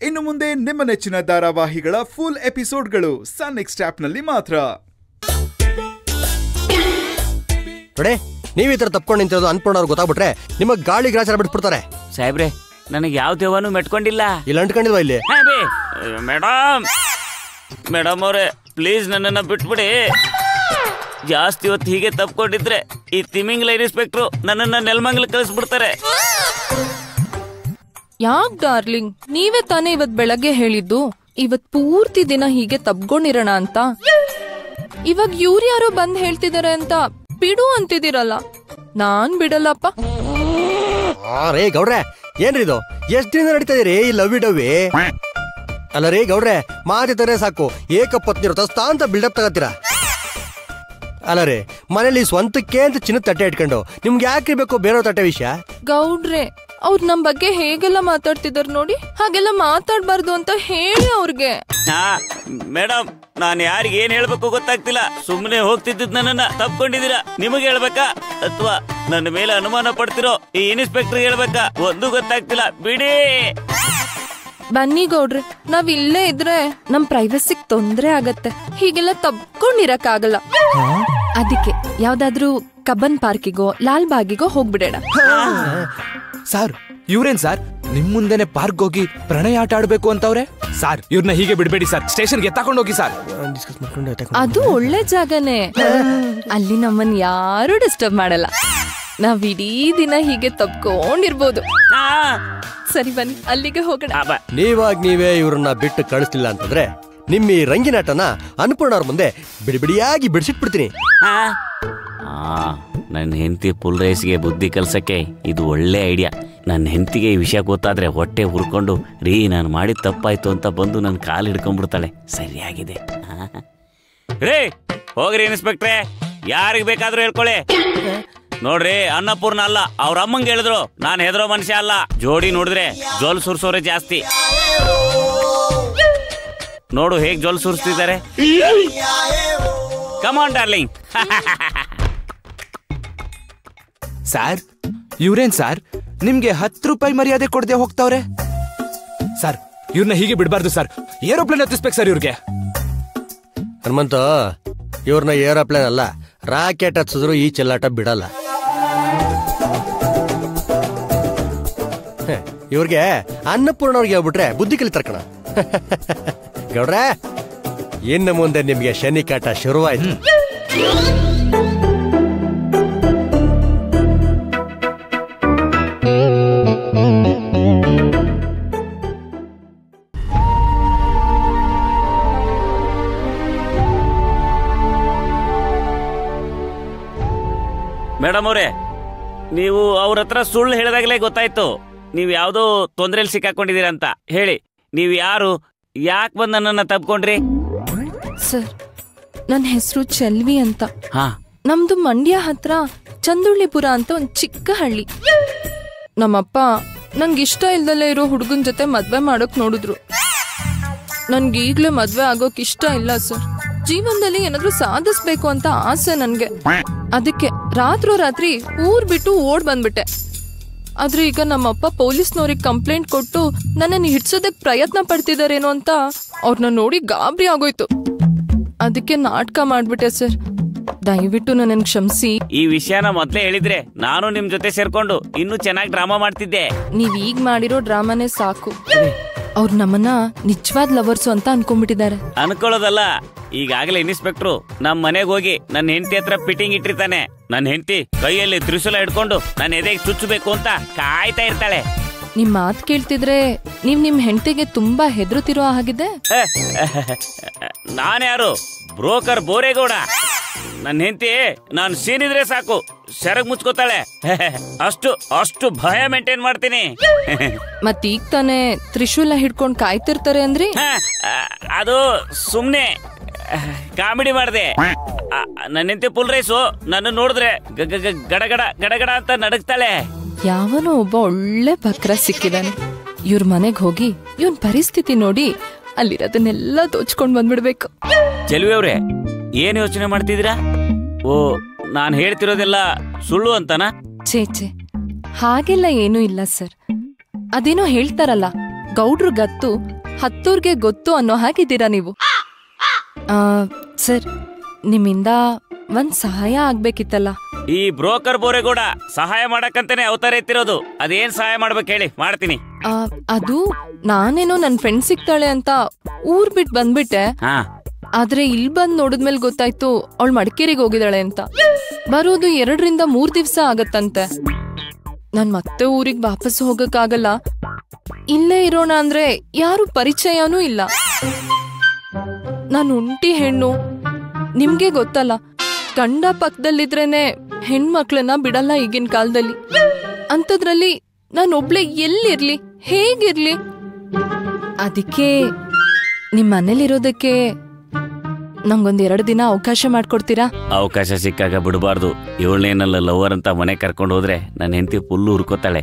ಇನ್ನು ಮುಂದೆ ನಿಮ್ಮ ನೆಚ್ಚಿನ ಧಾರಾವಾಹಿಗಳ ಫುಲ್ ಎಪಿಸೋಡ್ಗಳು ಸನ್ ನೆಕ್ಸ್ಟ್ ಆಪ್ನಲ್ಲಿ ಮಾತ್ರ. ನೋಡಿ, ನೀವು ಈ ತರ ತಪ್ಕೊಂಡು ನಿಂತಿರೋದು ಅನ್ಕೊಂಡವ್ರು ಗೊತ್ತಾಗ್ಬಿಟ್ರೆ ನಿಮಗೆ ಗಾಳಿ ಗ್ರಾಚಾರ ಬಿಟ್ಬಿಡ್ತಾರೆ. ಸಾಹೇಬ್ರೆ, ನನಗೆ ಯಾವ ದೇವನು ಮೆಟ್ಕೊಂಡಿಲ್ಲ. ಇಲ್ಲ ಅಂಟ್ಕೊಂಡಿಲ್ವಾ ಇಲ್ಲಿ? ಮೇಡಮ್ ಅವ್ರೆ, ಪ್ಲೀಸ್ ನನ್ನನ್ನ ಬಿಟ್ಬಿಡಿ. ಜಾಸ್ತಿ ಹೊತ್ತು ಹೀಗೆ ತಪ್ಕೊಂಡಿದ್ರೆ ಈ ತಿಮಿಂಗ್ಲ ಇನ್ಸ್ಪೆಕ್ಟ್ರು ನನ್ನನ್ನ ನೆಲಮಂಗಲ ಕಳಿಸ್ಬಿಡ್ತಾರೆ. ಯಾಕ್ ಡಾರ್ಲಿಂಗ್, ನೀವೇ ತಾನೇ ಇವತ್ ಬೆಳಗ್ಗೆ ಹೇಳಿದ್ದು ಇವತ್ ಪೂರ್ತಿ ದಿನ ಹೀಗೆ ತಪ್ಕೊಂಡಿರೋಣ ಅಂತ. ಇವಾಗ ಇವ್ರು ಯಾರೋ ಬಂದ್ ಹೇಳ್ತಿದಾರೆ ಅಂತ ಬಿಡು ಅಂತಿದಿರಲ್ಲ. ನಾನ್ ಬಿಡಲ್ಲಪ್ಪ. ರೇ ಗೌಡ್ರೆ, ಏನ್ರಿ ಇದು? ಎಷ್ಟ್ ದಿನ ನಡೀತಾ ಇದೀರಿ ಈ ಲವ್ ಡವ್ವಿ? ಅಲ್ಲ ರೀ ಗೌಡ್ರೆ, ಮಾತಿದ್ರೆ ಸಾಕು ಏಕಪತ್ನಿ ವ್ರತಸ್ಥ ಅಂತ ಬಿಲ್ಡಪ್ ತಗತ್ತೀರಾ. ಅಲ್ಲ ರೀ, ಮನೇಲಿ ಸ್ವಂತಕ್ಕೆ ಅಂತ ಚಿನ್ನದ ತಟ್ಟೆ ಇಟ್ಕೊಂಡು ನಿಮ್ಗೆ ಯಾಕೆ ಬೇಕು ಬೇರೆಯವ್ರ ತಟ್ಟೆ ವಿಷಯ? ಗೌಡ್ರೆ, ಅವ್ರು ನಮ್ ಬಗ್ಗೆ ಹೇಗೆಲ್ಲ ಮಾತಾಡ್ತಿದಾರ ನೋಡಿ, ಹಾಗೆಲ್ಲ ಮಾತಾಡ್ಬಾರ್ದು ಅಂತ ಹೇಳಿ ಅವ್ರಿಗೆ. ಮೇಡಮ್, ನಾನು ಯಾರಿಗೆ ಏನ್ ಹೇಳ್ಬೇಕು ಗೊತ್ತಾಗ್ತಿಲ್ಲ. ಸುಮ್ಮನೆ ಹೋಗ್ತಿದ್ದ ನನ್ನನ್ನ ತಪ್ಕೊಂಡಿದ್ದೀರಾ. ನಿಮಗೆ ಹೇಳ್ಬೇಕಾ ಅಥವಾ ನನ್ನ ಮೇಲೆ ಅನುಮಾನ ಪಡ್ತಿರೋ ಈ ಇನ್ಸ್ಪೆಕ್ಟರ್ ಹೇಳ್ಬೇಕಾ? ಒಂದು ಗೊತ್ತಾಗ್ತಿಲ್ಲ, ಬಿಡಿ. ಬನ್ನಿ ಗೌಡ್ರೆ, ನಾವ್ ಇಲ್ಲೇ ಇದ್ರೆ ನಮ್ ಪ್ರೈವಸಿಗ್ ತೊಂದ್ರೆ ಆಗತ್ತೆ. ಹೀಗೆಲ್ಲ ತಪ್ಕೊಂಡಿರಕ್ಕಾಗಲ್ಲ. ಅದಕ್ಕೆ ಯಾವ್ದಾದ್ರೂ ಕಬ್ಬನ್ ಪಾರ್ಕಿಗೋ ಲಾಲ್ ಬಾಗಿಗೋ ಹೋಗ್ಬಿಡೋಣ. ಸಾರ್, ಇವ್ರೇನ್ ಸಾರ್ ನಿಮ್ ಮುಂದೆನೆ ಪಾರ್ಕ್ ಹೋಗಿ ಪ್ರಣಯ ಆಟ ಆಡ್ಬೇಕು ಅಂತವ್ರೆ? ಸಾರ್, ಇವ್ರನ್ನ ಹೀಗೆ ಬಿಡ್ಬೇಡಿ ಸರ್, ಸ್ಟೇಷನ್ಗೆ ಎತ್ತಾಕೊಂಡು ಹೋಗಿ ಸರ್. ಅದು ಒಳ್ಳೆ ಜಾಗನೇ, ಅಲ್ಲಿ ನಮ್ಮನ್ ಯಾರು ಡಿಸ್ಟರ್ಬ್ ಮಾಡಲ್ಲ. ನಾವ್ ಇಡೀ ದಿನ ಹೀಗೆ ತಪ್ಕೊಂಡಿರ್ಬೋದು. ಸರಿ ಬನ್ನಿ, ಅಲ್ಲಿಗೆ ಹೋಗೋಣ. ನೀವೇ ಇವ್ರನ್ನ ಬಿಟ್ಟು ಕಳಿಸ್ಲಿಲ್ಲ ಅಂತಂದ್ರೆ ನಿಮ್ಮ ಈ ರಂಗಿನಾಟನ ಅನ್ನಪೂರ್ಣವ್ರ ಮುಂದೆ ಬಿಡಿಬಿಡಿಯಾಗಿ ಬಿಡಿಸಿಟ್ಬಿಡ್ತೀನಿ. ನನ್ನ ಹೆಂಡತಿ ಫುಲ್ ರೇಸ್ಗೆ ಬುದ್ಧಿ ಕಲ್ಸಕ್ಕೆ ಇದು ಒಳ್ಳೆ ಐಡಿಯಾ. ನನ್ನ ಹೆಂಡತಿಗೆ ಈ ವಿಷಯ ಗೊತ್ತಾದ್ರೆ ಹೊಟ್ಟೆ ಹುರ್ಕೊಂಡು ರೀ ನಾನು ಮಾಡಿದ ತಪ್ಪಾಯ್ತು ಅಂತ ಬಂದು ನನ್ನ ಕಾಲು ಹಿಡ್ಕೊಂಡ್ಬಿಡ್ತಾಳೆ. ಸರಿಯಾಗಿದೆ. ರೇ ಹೋಗ್ರಿ ಇನ್ಸ್ಪೆಕ್ಟ್ರೆ, ಯಾರಿಗೆ ಬೇಕಾದ್ರೂ ಹೇಳ್ಕೊಳ್ಳಿ. ನೋಡ್ರಿ, ಅನ್ನಪೂರ್ಣ ಅಲ್ಲ, ಅವ್ರ ಅಮ್ಮಂಗೆ ಹೇಳಿದ್ರು. ನಾನು ಹೆದರೋ ಮನುಷ್ಯ ಅಲ್ಲ. ಜೋಡಿ ನೋಡಿದ್ರೆ ಜೋಲ್ ಸುರ್ಸೋರೆ ಜಾಸ್ತಿ. ನೋಡು ಹೇಗ್ ಜೋಲ್ ಸುರಿಸ್ತಿದ್ದಾರೆ. Come on darling. ಸಾರ್, ಇವ್ರೇನ್ ಸಾರ್ ನಿಮ್ಗೆ 10 ರೂಪಾಯಿ ಮರ್ಯಾದೆ ಕೊಡದೆ ಹೋಗ್ತಾವ್ರೆ? ಸರ್, ಇವ್ರನ್ನ ಹೀಗೆ ಬಿಡಬಾರ್ದು ಸರ್. ಏರೋಪ್ಲೇನ್ ಹತ್ತಿಸ್ಬೇಕು ಸರ್ ಇವ್ರಿಗೆ. ಹನುಮಂತ, ಇವ್ರನ್ನ ಏರೋಪ್ಲೇನ್ ಅಲ್ಲ, ರಾಕೆಟ್ ಹತ್ತಿಸಿದ್ರು ಈ ಚೆಲ್ಲಾಟ ಬಿಡಲ್ಲ. ಇವ್ರಿಗೆ ಅನ್ನಪೂರ್ಣವ್ರಿಗೆ ಹೇಳ್ಬಿಟ್ರೆ ಬುದ್ಧಿ ಕಲಿತಾರ್ಕಣ. ಗೌಡ್ರೆ, ಇನ್ನು ಮುಂದೆ ನಿಮ್ಗೆ ಶನಿ ಕಾಟ ಶುರುವಾಯ್ತು. ಮೇಡಮ್ ಅವರೇ, ನೀವು ಅವ್ರ ಹತ್ರ ಸುಳ್ಳು ಹೇಳಿದಾಗಲೇ ಗೊತ್ತಾಯ್ತು ನೀವು ಯಾವ್ದೋ ತೊಂದ್ರೆಯಲ್ಲಿ ಸಿಕ್ಕಾಕೊಂಡಿದ್ದೀರಾ ಅಂತ. ಹೇಳಿ, ನೀವು ಯಾರು, ಯಾಕೆ ಬಂದು ನನ್ನನ್ನ ತಪ್ಕೊಂಡ್ರಿ? ಸರ್, ನನ್ನ ಹೆಸರು ಚೆಲ್ವಿ ಅಂತ. ಹಾ, ನಮ್ದು ಮಂಡ್ಯ ಹತ್ರ ಚಂದುಳ್ಳಿಪುರ ಅಂತ ಒಂದ್ ಚಿಕ್ಕ ಹಳ್ಳಿ. ನಮ್ಮಪ್ಪ ನಂಗಿಷ್ಟ ಇಲ್ದಲ್ಲೇ ಇರೋ ಹುಡುಗನ್ ಜೊತೆ ಮದ್ವೆ ಮಾಡೋಕ್ ನೋಡಿದ್ರು. ನನ್ಗೀಗ್ಲೇ ಮದ್ವೆ ಆಗೋಕ್ ಇಷ್ಟ ಇಲ್ಲ ಸರ್. ಜೀವನದಲ್ಲಿ ಏನಾದ್ರೂ ಸಾಧಿಸ್ಬೇಕು ಅಂತ ಆಸೆ ನನ್ಗೆ. ಅದಕ್ಕೆ ರಾತ್ರಿ ಊರ್ ಬಿಟ್ಟು ಓಡ್ ಬಂದ್ಬಿಟ್ಟೆ. ಆದ್ರೆ ಈಗ ನಮ್ಮಪ್ಪ ಪೊಲೀಸ್ನವ್ರಿಗೆ ಕಂಪ್ಲೇಂಟ್ ಕೊಟ್ಟು ನನ್ನನ್ನು ಹಿಡ್ಸೋದಕ್ ಪ್ರಯತ್ನ ಪಡ್ತಿದಾರೇನೋ ಅಂತ ಅವ್ರನ್ನ ನೋಡಿ ಗಾಬರಿ ಆಗೋಯ್ತು. ಅದಕ್ಕೆ ನಾಟಕ ಮಾಡ್ಬಿಟ್ಟೆ ಸರ್. ದಯವಿಟ್ಟು ನನ್ನ ಕ್ಷಮಿಸಿ. ಈ ವಿಷಯನ ಮೊದ್ಲೇ ಹೇಳಿದ್ರೆ ನಾನು ನಿಮ್ ಜೊತೆ ಸೇರ್ಕೊಂಡು ಇನ್ನೂ ಚೆನ್ನಾಗಿ ಡ್ರಾಮಾ ಮಾಡ್ತಿದ್ದೆ. ನೀವ್ ಈಗ ಮಾಡಿರೋ ಡ್ರಾಮಾನೇ ಸಾಕು. ಅವ್ರು ನಮ್ಮನ್ನ ನಿಜವಾದ ಲವರ್ಸು ಅಂತ ಅನ್ಕೊಂಡ್ಬಿಟ್ಟಿದ್ದಾರೆ. ಅನ್ಕೊಳ್ಳೋದಲ್ಲ, ಈಗಾಗಲೇ ಇನ್ಸ್ಪೆಕ್ಟ್ರು ನಮ್ ಮನೆಗೆ ಹೋಗಿ ನನ್ನ ಹೆಂಡತಿ ಹತ್ರ ಫಿಟ್ಟಿಂಗ್ ಇಟ್ಟಿರ್ತಾನೆ. ನನ್ನ ಹೆಂಡತಿ ಕೈಯಲ್ಲಿ ತ್ರಿಶೂಲ ಹಿಡ್ಕೊಂಡು ನನ್ನ ಎದೆಗೆ ಚುಚ್ಚಬೇಕು ಅಂತ ಕಾಯ್ತಾ ಇರ್ತಾಳೆ. ನಿಮ್ ಮಾತ್ ಕೇಳ್ತಿದ್ರೆ ನೀವ್ ನಿಮ್ ಹೆಂಡತಿಗೆ ತುಂಬಾ ಹೆದರುತ್ತಿರೋ ಹಾಗಿದೆ. ನಾನ್ಯಾರು? ಬ್ರೋಕರ್ ಬೋರೇಗೌಡ. ನನ್ನ ಹೆಂಡತಿ ನಾನು ಸೀನಿದ್ರೆ ಸಾಕು ಸೆರಗ್ ಮುಚ್ಕೋತಾಳೆ. ಅಷ್ಟು ಭಯ ಮೇಂಟೈನ್ ಮಾಡ್ತೀನಿ. ಮತ್ತೀಗ ತಾನೇ ತ್ರಿಶೂಲ ಹಿಡ್ಕೊಂಡ್ ಕಾಯ್ತಿರ್ತಾರೆ ಅಂದ್ರಿ? ಅದು ಸುಮ್ನೆ ಕಾಮಿಡಿ ಮಾಡ್ದೆ. ನನ್ನ ಹೆಂಡತಿ ಫುಲ್ ರೈಸು ನನ್ನ ನೋಡಿದ್ರೆ ಗಡಗಡ ಗಡಗಡ ಅಂತ ನಡಗ್ತಾಳೆ. ಯಾವನೋ ಒಬ್ಬ ಒಳ್ಳೆ ಬಕ್ರ ಸಿಕ್ಕಿದಾನೆ. ಇವ್ರ ಮನೆಗ್ ಹೋಗಿ ಇವನ್ ಪರಿಸ್ಥಿತಿ ನೋಡಿ ಅಲ್ಲಿರೋದನ್ನೆಲ್ಲ ದೋಚ್ಕೊಂಡ್ ಬಂದ್ಬಿಡ್ಬೇಕು. ಚೆಲುವೆ ಅವ್ರೆ, ಏನ್ ಯೋಚನೆ ಮಾಡ್ತಿದ್ದೀರಾ? ಓ, ನಾನ್ ಹೇಳ್ತಿರೋದೆಲ್ಲ ಸುಳ್ಳು ಅಂತನಾ? ಛೇ, ಹಾಗೆಲ್ಲ ಏನೂ ಇಲ್ಲ ಸರ್. ಅದೇನೋ ಹೇಳ್ತಾರಲ್ಲ, ಗೌಡ್ರು ಗತ್ತು ಹತ್ತೂರ್ಗೆ ಗೊತ್ತು ಅನ್ನೋ ಹಾಗಿದ್ದೀರಾ ನೀವು. ಸರ್, ನಿಮ್ಮಿಂದ ಒಂದ್ ಸಹಾಯ ಆಗ್ಬೇಕಿತ್ತಲ್ಲ. ಈ ಬ್ರೋಕರ್ ಬೋರೆಗೌಡ ಸಹಾಯ ಮಾಡಕ್ಕಂತಾನೆ ಅವತಾರ ಎತ್ತಿರೋದು. ಅದೇನ್ ಸಹಾಯ ಮಾಡ್ಬೇಕು ಹೇಳಿ, ಮಾಡ್ತೀನಿ. ಅದು ನಾನೇನೋ ನನ್ ಫ್ರೆಂಡ್ ಸಿಗ್ತಾಳೆ ಅಂತ ಊರ್ ಬಿಟ್ ಬಂದ್ಬಿಟ್ಟೆ. ಆದ್ರೆ ಇಲ್ ಬಂದ್ ನೋಡಿದ್ಮೇಲೆ ಗೊತ್ತಾಯ್ತು ಅವಳು ಮಡಿಕೇರಿಗೆ ಹೋಗಿದ್ದಾಳೆ ಅಂತ. ಬರೋದು 2 ರಿಂದ 3 ದಿವ್ಸ ಆಗತ್ತಂತೆ. ನಾನ್ ಮತ್ತೆ ಊರಿಗೆ ವಾಪಸ್ ಹೋಗಕ್ಕಾಗಲ್ಲ. ಇಲ್ಲೇ ಇರೋಣ ಅಂದ್ರೆ ಯಾರು ಪರಿಚಯನೂ ಇಲ್ಲ. ನಾನು ಒಂಟಿ ಹೆಣ್ಣು, ನಿಮ್ಗೆ ಗೊತ್ತಲ್ಲ, ಗಂಡ ಪಕ್ಕದಲ್ಲಿದ್ರೇನೆ ಹೆಣ್ಮಕ್ಳನ್ನ ಬಿಡಲ್ಲ ಈಗಿನ ಕಾಲದಲ್ಲಿ. ಅಂಥದ್ರಲ್ಲಿ ನಾನೊಬ್ಳೆ ಎಲ್ಲಿರ್ಲಿ, ಹೇಗಿರ್ಲಿ? ಅದಕ್ಕೆ ನಿಮ್ ಮನೇಲಿರೋದಕ್ಕೆ ನಂಗೊಂದ್ 2 ದಿನ ಅವಕಾಶ ಮಾಡ್ಕೊಡ್ತೀರಾ? ಅವಕಾಶ ಸಿಕ್ಕಾಗ ಬಿಡಬಾರ್ದು. ಇವಳೇನಲ್ಲ ಲವರ್ ಅಂತ ಮನೆ ಕರ್ಕೊಂಡು ಹೋದ್ರೆ ನನ್ನ ಹೆಂಡತಿ ಫುಲ್ಲು ಹುರ್ಕೋತಾಳೆ.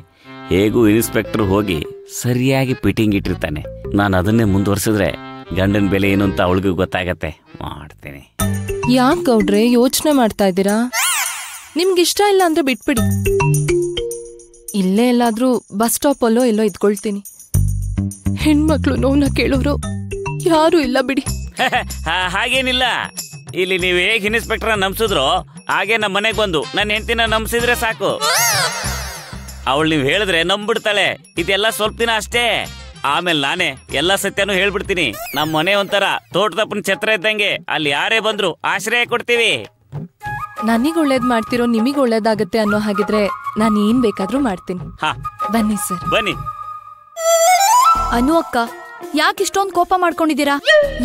ಹೇಗೂ ಇನ್ಸ್ಪೆಕ್ಟರ್ ಹೋಗಿ ಸರಿಯಾಗಿ ಫಿಟ್ಟಿಂಗ್ ಇಟ್ಟಿರ್ತಾನೆ. ನಾನು ಅದನ್ನೇ ಮುಂದುವರ್ಸಿದ್ರೆ ಗಂಡನ ಬೆಲೆ ಏನು ಅಂತ ಅವಳಿಗೂ ಗೊತ್ತಾಗತ್ತೆ. ಮಾಡ್ತೇನೆ. ಯಾಕೆ ಗೌಡ್ರೆ ಯೋಚನೆ ಮಾಡ್ತಾ ಇದ್ದೀರಾ? ನಿಮ್ಗಿಷ್ಟ ಇಲ್ಲ ಅಂದ್ರೆ ಬಿಟ್ಬಿಡಿ. ಇಲ್ಲೇ ಎಲ್ಲಾದ್ರೂ ಬಸ್ ಸ್ಟಾಪ್ ಅಲ್ಲೋ ಎಲ್ಲೋ ಇದ್ಕೊಳ್ತೀನಿ. ಹೆಣ್ಮಕ್ಳು ನೋವ್ನ ಕೇಳೋರು ಯಾರು ಇಲ್ಲ ಬಿಡಿ. ಹಾಗೇನಿಲ್ಲ. ಇಲ್ಲಿ ನೀವು ಹೇಗೆ ಇನ್ಸ್ಪೆಕ್ಟರ್ ನಂಬಿಸಿದ್ರು ಹಾಗೆ ನಮ್ಮ ಮನೆಗೆ ಬಂದು ನನ್ನ ಹೆಂಡತಿನ ನಂಬಿಸಿದ್ರೆ ಸಾಕು. ಅವಳು ನೀವು ಹೇಳಿದ್ರೆ ನಂಬಿಡ್ತಾಳೆ. ಇದೆಲ್ಲ ಸ್ವಲ್ಪ ದಿನ ಅಷ್ಟೇ. ಆಮೇಲೆ ನಾನೇ ಎಲ್ಲ ಸತ್ಯನೂ ಹೇಳ್ಬಿಡ್ತೀನಿ. ನಮ್ಮ ಮನೆ ಒಂಥರ ತೋಟದಪ್ಪನ ಛತ್ರ ಇದ್ದಂಗೆ. ಅಲ್ಲಿ ಯಾರೇ ಬಂದ್ರು ಆಶ್ರಯ ಕೊಡ್ತೀವಿ. ನನಗ್ ಒಳ್ಳೇದ್ ಮಾಡ್ತಿರೋ ನಿಮಗ್ ಒಳ್ಳೇದಾಗತ್ತೆ ಅನ್ನೋ ಹಾಗಿದ್ರೆ ನಾನು ಏನ್ ಬೇಕಾದ್ರೂ ಮಾಡ್ತೀನಿ. ಬನ್ನಿ ಸರ್, ಬನ್ನಿ. ಅನು ಅಕ್ಕ, ಯಾಕೆ ಇಷ್ಟೊಂದು ಕೋಪ ಮಾಡ್ಕೊಂಡಿದ್ದೀರಾ?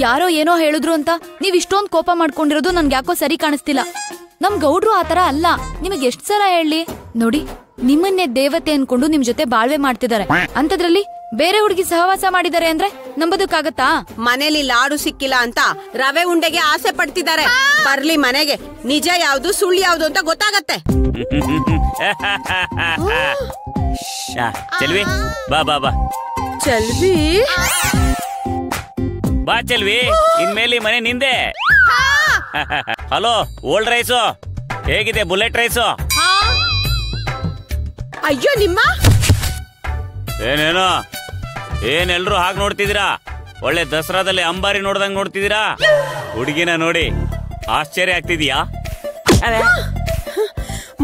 ಯಾರೋ ಏನೋ ಹೇಳಿದ್ರು ಅಂತ ನೀವ್ ಇಷ್ಟೊಂದು ಕೋಪ ಮಾಡ್ಕೊಂಡಿರೋದು ನನ್ಗೆ ಯಾಕೋ ಸರಿ ಕಾಣಿಸ್ತಿಲ್ಲ. ನಮ್ ಗೌಡ್ರು ಆತರ ಅಲ್ಲ. ನಿಮಗ್ ಎಷ್ಟ್ ಸಲ ಹೇಳಿ ನೋಡಿ, ನಿಮ್ಮನ್ನೇ ದೇವತೆ ಅನ್ಕೊಂಡು ನಿಮ್ ಜೊತೆ ಬಾಳ್ವೆ ಮಾಡ್ತಿದ್ದಾರೆ. ಅಂತದ್ರಲ್ಲಿ ಬೇರೆ ಹುಡುಗಿ ಸಹವಾಸ ಮಾಡಿದ್ದಾರೆ ಅಂದ್ರೆ ನಂಬೋದಕ್ಕಾಗತ್ತಾ? ಮನೇಲಿ ಲಾಡು ಸಿಕ್ಕಿಲ್ಲ ಅಂತ ರವೆ ಉಂಡೆಗೆ ಆಸೆ ಪಡ್ತಿದ್ದಾರೆ. ಬರ್ಲಿ ಮನೆಗೆ, ನಿಜ ಯಾವ್ದು ಸುಳ್ಳು ಯಾವ್ದು ಅಂತ ಗೊತ್ತಾಗತ್ತೆ. ಚೆಲ್ವಿ, ಬಾ ಬಾ ಬಾ. ಚೆಲ್ವಿ, ಬಾ ಚೆಲ್ವಿ, ಇನ್ಮೇಲೆ ಮನೆ ನಿಂದೆ. ಹಲೋ, ಓಲ್ಡ್ ರೈಸು ಹೇಗಿದೆ? Bullet rice? ಅಯ್ಯೋ ನಿಮ್ಮ ಏನೇನೋ ಏನೆಲ್ರು ಹಾಗೆ ನೋಡ್ತಿದ್ದೀರಾ? ಒಳ್ಳೆ ದಸರಾದಲ್ಲಿ ಅಂಬಾರಿ ನೋಡ್ದಂಗ್ ನೋಡ್ತಿದ್ದೀರಾ? ಹುಡುಗಿನ ನೋಡಿ ಆಶ್ಚರ್ಯ ಆಗ್ತಿದ್ಯಾ?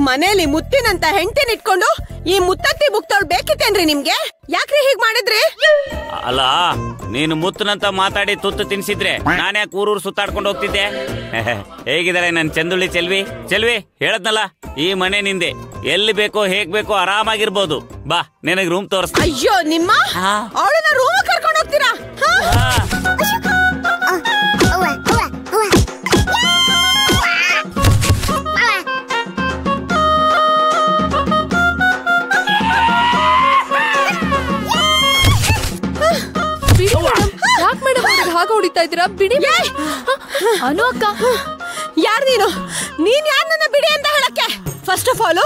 ಮನೇಲಿ ಮುತ್ತಿನಂತ ಹೆಂಡತಿನ ಇಟ್ಕೊಂಡು ಈ ಮುತ್ತತ್ತಿ ಬುಕ್ತವಳು ಬೇಕಿತ್ತೇನ್ರಿ ನಿಮ್ಗೆ? ಯಾಕ್ರಿ ಹೀಗ್ ಮಾಡಿದ್ರಿ? ಅಲ್ಲ, ನೀನು ಮುತ್ತನಂತ ಮಾತಾಡಿ ತುತ್ತು ತಿನ್ಸಿದ್ರೆ ನಾನ್ಯಾಕೆ ಊರೂರು ಸುತ್ತಾಡ್ಕೊಂಡು ಹೋಗ್ತಿದ್ದೆ? ಹೇಗಿದ್ದಾರೆ ನನ್ ಚಂದುಳ್ಳಿ ಚೆಲ್ವಿ? ಚೆಲ್ವಿ, ಹೇಳದ್ನಲ್ಲ, ಈ ಮನೆ ನಿಂದೆ. ಎಲ್ಲಿ ಬೇಕೋ ಹೇಗ್ ಬೇಕೋ ಆರಾಮಾಗಿರ್ಬೋದು. ಬಾ, ನಿನಗ್ ರೂಮ್ ತೋರಿಸ್ತೀನಿ. ಅಯ್ಯೋ ನಿಮ್ಮ, ಅವಳನ್ನ ರೂಮ್ ಕರ್ಕೊಂಡು ಹೋಗ್ತೀರಾ? ಯಾಕೆ ಮೇಡಮ್ ಹಾಗೆ ಹೊಡಿತಾ ಇದ್ದೀರಾ? ಬಿಡಿ. ಅನು ಅಕ್ಕ, ಯಾರ್ ನೀನು? ನೀನ್ ಯಾರ್ ನನ್ನ ಬಿಡಿ ಅಂತ ಹೇಳಕ್ಕೆ? ಫಸ್ಟ್ ಆಫ್ ಆಲ್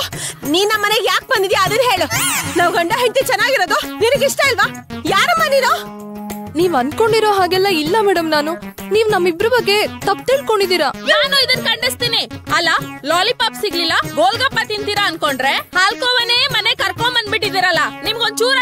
ನೀನ್ ನಮ್ಮ ಮನೆಗೆ ಯಾಕೆ ಬಂದಿದ್ಯಾ ಅದನ್ನ ಹೇಳು. ನಾವ್ ಗಂಡ ಹೆಂಡತಿ ಚೆನ್ನಾಗಿರೋದು ನಿನಗಿಷ್ಟ ಇಲ್ವಾ? ಯಾರಮ್ಮ ನೀನು? ನೀವ್ ಅನ್ಕೊಂಡಿರೋ ಹಾಗೆಲ್ಲ ಇಲ್ಲ ಮೇಡಮ್. ನೀವ್ ನಮ್ಮಿಬ್ರ ಬಗ್ಗೆ ತಪ್ಪು ತಿಳ್ಕೊಂಡಿದ್ದೀರಾ. ನಾನು ಇದನ್ನ ಖಂಡಿಸ್ತೀನಿ. ಅಲ್ಲ, ಲಾಲಿಪಾಪ್ ಸಿಗ್ಲಿಲ್ಲ ಗೋಲ್ಗಪ್ಪ ತಿಂತೀರಾ ಅನ್ಕೊಂಡ್ರೆ ಹಾಲ್ಕೋವನೇ ಮನೆ ಕರ್ಕೊಂಡ್ ಬಂದ್ಬಿಟ್ಟಿದ್ದೀರಲ್ಲ. ನಿಮ್ಗೊಂಚೂರ